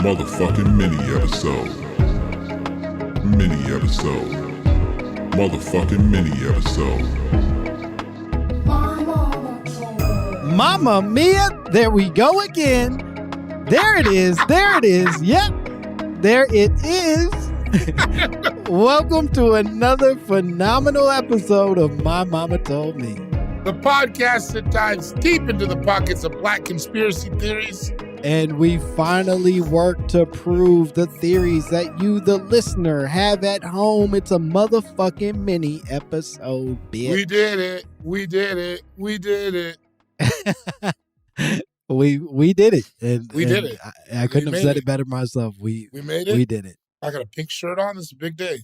Motherfucking mini episode. Mini episode. Motherfucking mini episode. Mamma mia, there we go again. There it is. There it is. Yep. There it is. Welcome to another phenomenal episode of My Mama Told Me. The podcast that dives deep into the pockets of black conspiracy theories. And we finally work to prove the theories that you, the listener, have at home. It's a motherfucking mini episode, bitch. We did it. We did it. We did it. we did it. We did it. I couldn't have said it better myself. We made it. We did it. I got a pink shirt on. This is a big day.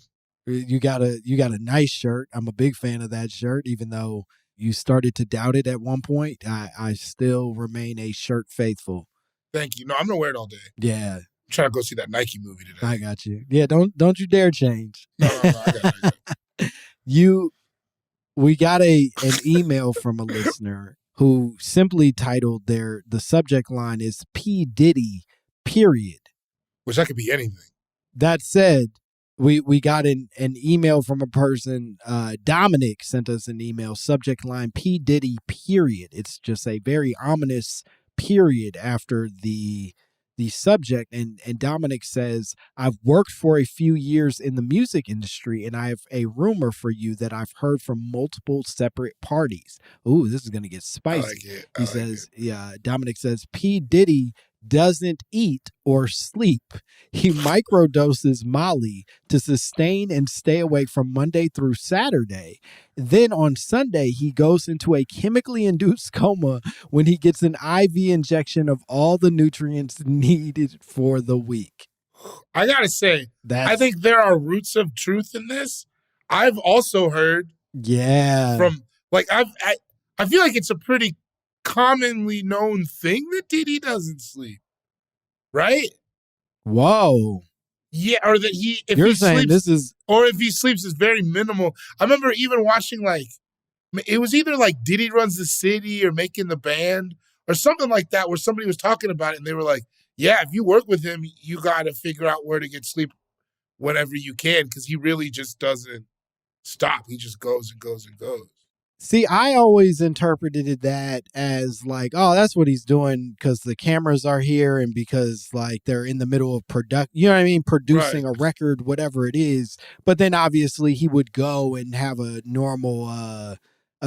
You got a nice shirt. I'm a big fan of that shirt, even though you started to doubt it at one point. I still remain a shirt faithful. Thank you. No, I'm gonna wear it all day. Yeah. I'm trying to go see that Nike movie today. I got you. Yeah, don't you dare change. No, I got it. We got an email from a listener who simply titled the subject line is P. Diddy, period. Which that could be anything. That said, we got an email from a person, Dominic sent us an email, subject line P. Diddy, period. It's just a very ominous period after the subject. And Dominic says, I've worked for a few years in the music industry, and I have a rumor for you that I've heard from multiple separate parties. Ooh, this is going to get spicy. I like it. He says, yeah, Dominic says, P. Diddy doesn't eat or sleep. He microdoses Molly to sustain and stay awake from Monday through Saturday. Then on Sunday, he goes into a chemically induced coma when he gets an IV injection of all the nutrients needed for the week. I gotta say, I think there are roots of truth in this. I've also heard, from like I feel like it's a pretty commonly known thing that Diddy doesn't sleep, right? Whoa. Yeah, or that if he sleeps is very minimal. I remember even watching it was either like Diddy Runs the City or Making the Band or something like that, where somebody was talking about it and they were like, yeah, if you work with him, you got to figure out where to get sleep whenever you can, because he really just doesn't stop. He just goes and goes and goes. See, I always interpreted that as like, oh, that's what he's doing because the cameras are here and because like they're in the middle of you know what I mean? Producing a record, whatever it is. But then obviously he would go and have a normal, a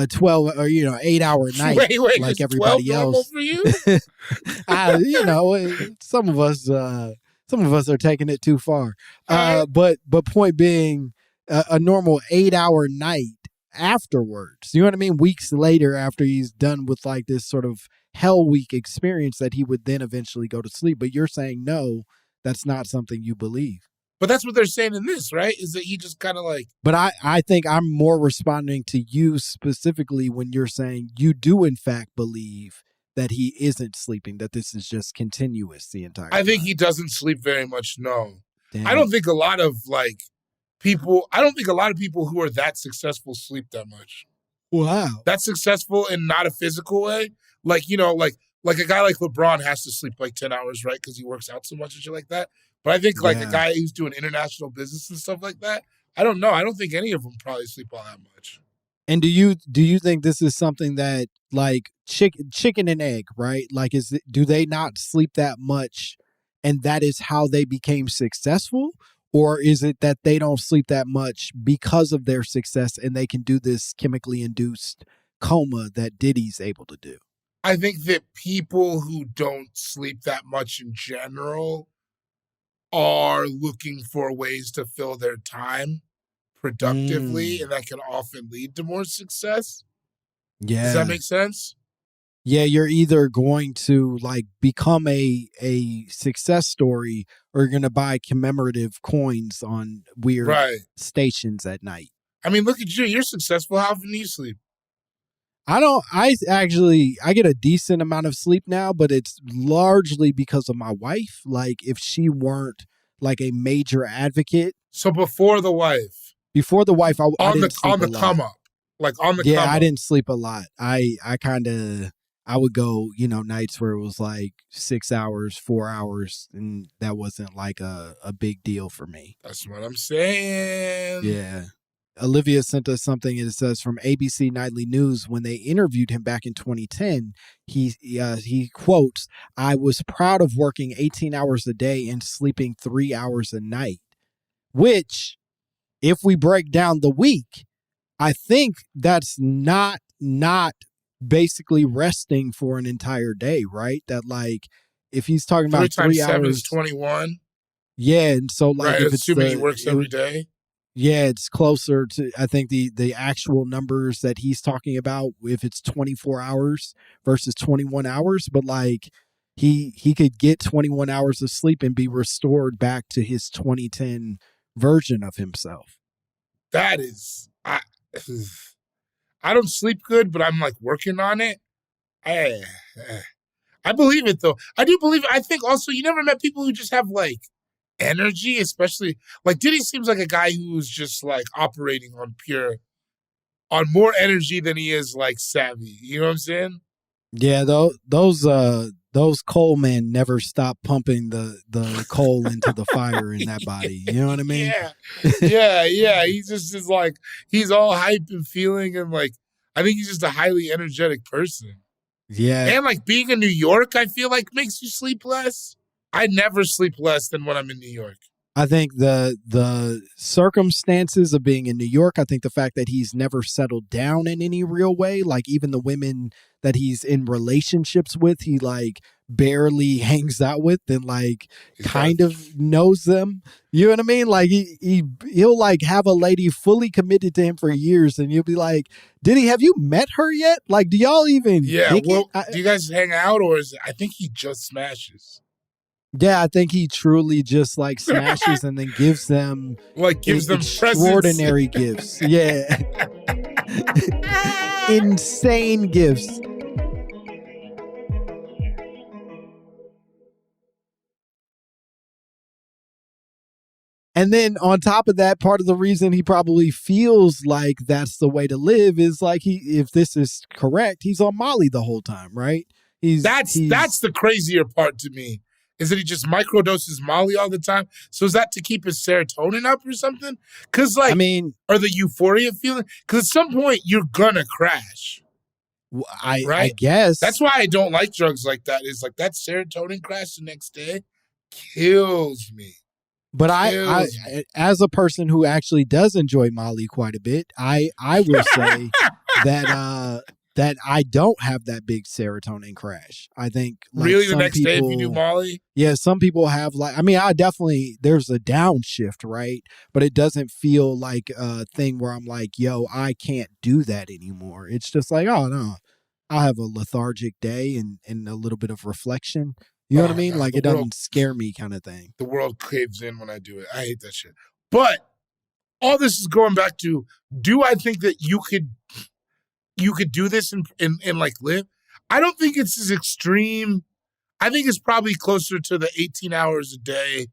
12 or, 8-hour night like everybody else. For you? Some of us are taking it too far. But point being, a normal 8-hour night afterwards, you know what I mean? Weeks later, after he's done with like this sort of hell week experience, that he would then eventually go to sleep. But you're saying, no, that's not something you believe. But that's what they're saying in this, right? Is that he just kind of like... But I think I'm more responding to you specifically when you're saying you do in fact believe that he isn't sleeping, that this is just continuous the entire time. I think he doesn't sleep very much, no. Damn. I don't think a lot of people who are that successful sleep that much. Wow. That's successful in not a physical way. Like a guy like LeBron has to sleep like 10 hours, right? Because he works out so much and shit like that. But I think a guy who's doing international business and stuff like that, I don't know. I don't think any of them probably sleep all that much. And do you think this is something that like chicken and egg, right? Like, do they not sleep that much and that is how they became successful? Or is it that they don't sleep that much because of their success and they can do this chemically induced coma that Diddy's able to do? I think that people who don't sleep that much in general are looking for ways to fill their time productively, and that can often lead to more success. Yeah. Does that make sense? Yeah, you're either going to like become a success story or you're going to buy commemorative coins on weird stations at night. I mean, look at you. You're successful. How often do you sleep? I get a decent amount of sleep now, but it's largely because of my wife. Like if she weren't like a major advocate. So before the wife, I didn't sleep on the come up. Like on the come up. I didn't sleep a lot. I kind of I would go, nights where it was like 6 hours, 4 hours, and that wasn't like a big deal for me. That's what I'm saying. Yeah. Olivia sent us something, and it says from ABC Nightly News, when they interviewed him back in 2010, he quotes, "I was proud of working 18 hours a day and sleeping 3 hours a night," which, if we break down the week, I think that's not basically resting for an entire day, right? That like, if he's talking about 3 times 7 hours, is 21. Yeah, and so like, right, if it's assuming he works every day. Yeah, it's closer to, I think the actual numbers that he's talking about, if it's 24 hours versus 21 hours, but like he could get 21 hours of sleep and be restored back to his 2010 version of himself. That is, I don't sleep good, but I'm like working on it. I believe it though. I do believe it. I think also you never met people who just have like energy, especially like Diddy seems like a guy who's just like operating on more energy than he is like savvy. You know what I'm saying? Yeah, those coal men never stop pumping the coal into the fire in that body. You know what I mean? Yeah. He just is like, he's all hype and feeling, and like, I think he's just a highly energetic person. Yeah. And like being in New York, I feel like makes you sleep less. I never sleep less than when I'm in New York. I think the circumstances of being in New York, I think the fact that he's never settled down in any real way, like even the women that he's in relationships with, he like barely hangs out with and like kind of knows them. You know what I mean? Like he'll like have a lady fully committed to him for years, and you'll be like, Diddy, have you met her yet? Like, do y'all even do you guys hang out, or is it, I think he just smashes? Yeah, I think he truly just like smashes and then gives them extraordinary gifts. Yeah. Insane gifts. And then on top of that, part of the reason he probably feels like that's the way to live is like if this is correct, he's on Molly the whole time, right? That's the crazier part to me. Is that he just microdoses Molly all the time? So is that to keep his serotonin up or something? Because like, or the euphoria feeling? Because at some point you're gonna crash. I guess that's why I don't like drugs like that. Is like that serotonin crash the next day kills me. But I as a person who actually does enjoy Molly quite a bit, I will say that I don't have that big serotonin crash. I think like really the next day if you do Molly? Yeah, some people have like, there's a downshift, right? But it doesn't feel like a thing where I'm like, yo, I can't do that anymore. It's just like, oh no, I'll have a lethargic day and a little bit of reflection. You know what I mean? Like it doesn't scare me kind of thing. The world caves in when I do it. I hate that shit. But all this is going back to, do I think that you could do this and like live? I don't think it's as extreme. I think it's probably closer to the 18 hours a day,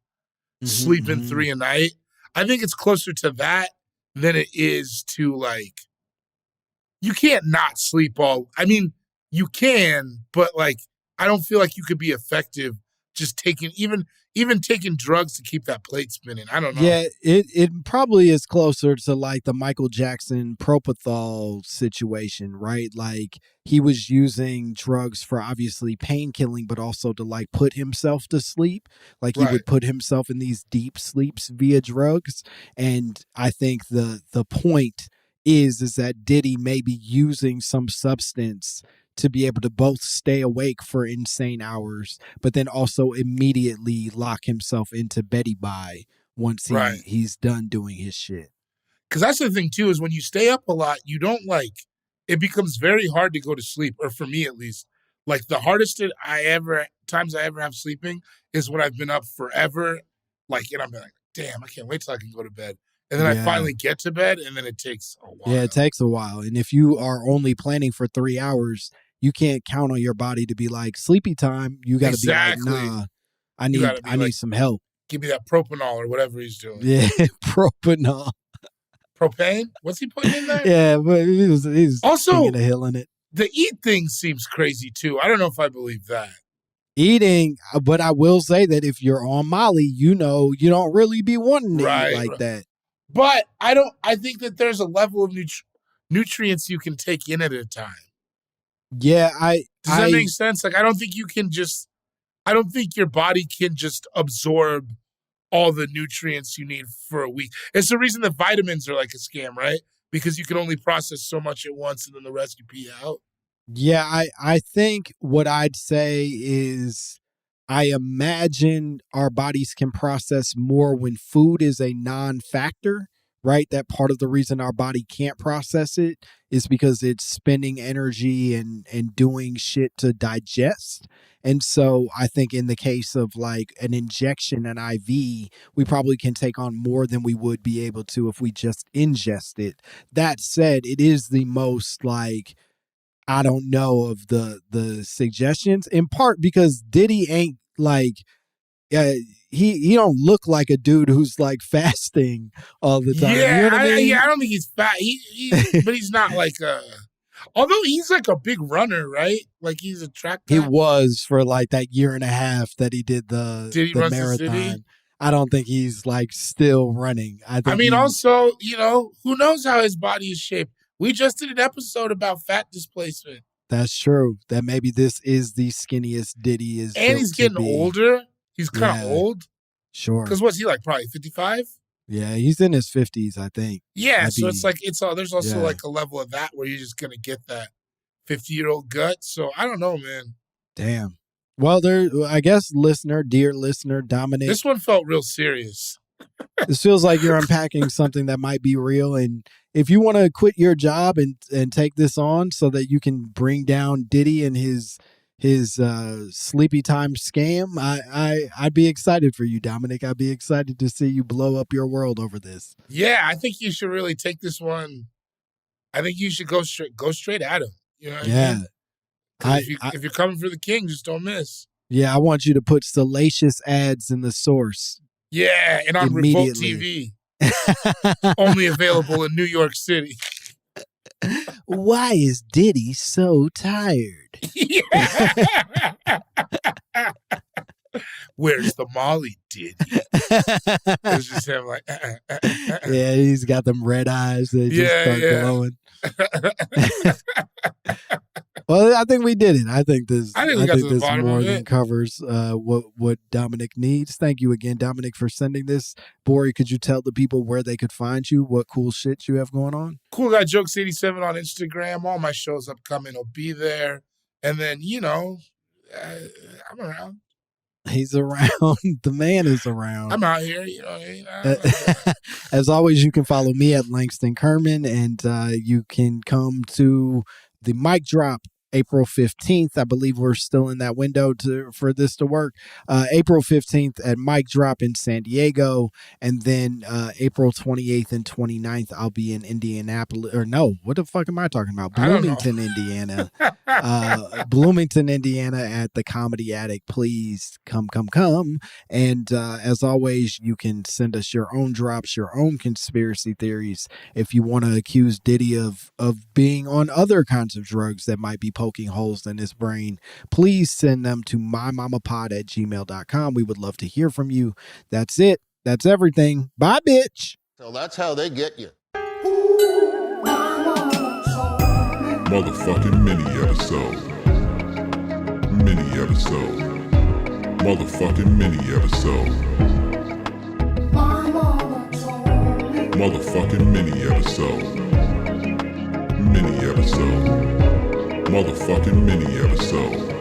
sleeping 3 a night. I think it's closer to that than it is to like, you can't not sleep you can, but like, I don't feel like you could be effective just taking, even taking drugs to keep that plate spinning. I don't know. Yeah, it probably is closer to like the Michael Jackson propofol situation, right? Like he was using drugs for obviously pain killing, but also to like put himself to sleep. Like he would put himself in these deep sleeps via drugs. And I think the point is that Diddy may be using some substance to be able to both stay awake for insane hours, but then also immediately lock himself into Betty Bye once he's done doing his shit. Because that's the thing too, is when you stay up a lot, you don't like, it becomes very hard to go to sleep, or for me at least. Like the hardest times I ever have sleeping is when I've been up forever, like, and I'm like, damn, I can't wait till I can go to bed. And then I finally get to bed, and then it takes a while. Yeah, it takes a while. And if you are only planning for 3 hours, you can't count on your body to be like, sleepy time. You got to be like, nah, I need some help. Give me that propanol or whatever he's doing. Yeah, propanol. Propane? What's he putting in there? Yeah, but he's also a hill in it. The eat thing seems crazy too. I don't know if I believe that. Eating, but I will say that if you're on Molly, you don't really be wanting to eat like that. But I think that there's a level of nutrients you can take in at a time. Yeah, Does that make sense? Like, I don't think your body can just absorb all the nutrients you need for a week. It's the reason that vitamins are like a scam, right? Because you can only process so much at once and then the rest you pee out. Yeah, I think what I'd say is I imagine our bodies can process more when food is a non-factor, right? That part of the reason our body can't process it is because it's spending energy and doing shit to digest. And so I think in the case of like an injection, an IV, we probably can take on more than we would be able to if we just ingest it. That said, it is the most like, I don't know of the suggestions, in part because Diddy ain't like, he don't look like a dude who's like fasting all the time. Yeah, you know what I mean? I don't think he's fat. But he's not like although he's like a big runner, right? Like he's a track guy. He was for like that year and a half that he did the marathon. I don't think he's like still running. I mean, also, who knows how his body is shaped? We just did an episode about fat displacement. That's true. That maybe this is the skinniest Diddy is. And he's getting older. He's kind of old. Sure. Because what's he like? Probably 55? Yeah, he's in his 50s, I think. Yeah, so it's like there's also like a level of that where you're just gonna get that 50-year-old gut. So I don't know, man. Damn. Well, I guess dear listener, Dominic. This one felt real serious. This feels like you're unpacking something that might be real. And if you want to quit your job and take this on so that you can bring down Diddy and his sleepy time scam, I'd be excited for you, Dominic. I'd be excited to see you blow up your world over this. Yeah, I think you should really take this one. I think you should go straight at him. You know what I mean? If you're coming for the king, just don't miss. Yeah, I want you to put salacious ads in the source. Yeah, and on Revolt TV. Only available in New York City. Why is Diddy so tired? Where's the Molly Diddy? It's just him like, Yeah, he's got them red eyes that just start glowing. Well, I think we did it. I think this more than covers what Dominic needs. Thank you again, Dominic, for sending this. Bori, could you tell the people where they could find you, what cool shit you have going on? Cool Guy Jokes 87 on Instagram. All my shows upcoming will be there. And then, I'm around. He's around. The man is around. I'm out here. As always, you can follow me at Langston Kerman, and you can come to the mic drop April 15th. I believe we're still in that window for this to work. April 15th at Mic Drop in San Diego. And then April 28th and 29th, I'll be in Indianapolis. Or no, what the fuck am I talking about? Bloomington, Indiana. Bloomington, Indiana at the Comedy Attic. Please come. And as always, you can send us your own drops, your own conspiracy theories. If you want to accuse Diddy of being on other kinds of drugs that might be poking holes in his brain, please send them to mymommapod@gmail.com. We would love to hear from you. That's it. That's everything. Bye, bitch. So that's how they get you. Motherfucking mini episode. Motherfucking mini episode. Motherfucking mini episode. Motherfucking mini episode.